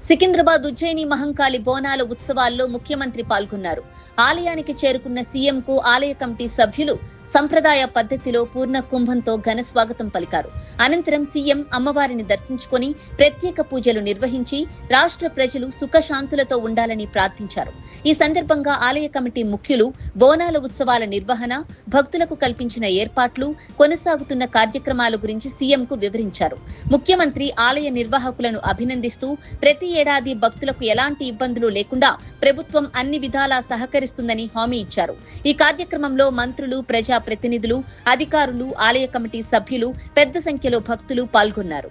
సికింద్రాబాద్ ఉజ్జయిని మహంకాళి బోనాల ఉత్సవాల్లో ముఖ్యమంత్రి పాల్గొన్నారు. ఆలయానికి చేరుకున్న సీఎంకు ఆలయ కమిటీ సభ్యులు సంప్రదాయ పద్ధతిలో పూర్ణ కుంభంతో ఘన స్వాగతం పలికారు. అనంతరం సీఎం అమ్మవారిని దర్శించుకుని ప్రత్యేక పూజలు నిర్వహించి రాష్ట్ర ప్రజలు సుఖశాంతులతో ఉండాలని ప్రార్థించారు. ఈ సందర్భంగా ఆలయ కమిటీ ముఖ్యులు బోనాల ఉత్సవాల నిర్వహణ, భక్తులకు కల్పించిన ఏర్పాట్లు, కొనసాగుతున్న కార్యక్రమాల గురించి సీఎంకు వివరించారు. ముఖ్యమంత్రి ఆలయ నిర్వాహకులను అభినందిస్తూ ప్రతి ఏడాది భక్తులకు ఎలాంటి ఇబ్బందులు లేకుండా ప్రభుత్వం అన్ని విధాలా సహకరిస్తుందని హామీ ఇచ్చారు. ఈ కార్యక్రమంలో మంత్రులు, ప్రజా ప్రతినిధులు, అధికారులు, ఆలయ కమిటీ సభ్యులు పెద్ద సంఖ్యలో భక్తులు పాల్గొన్నారు.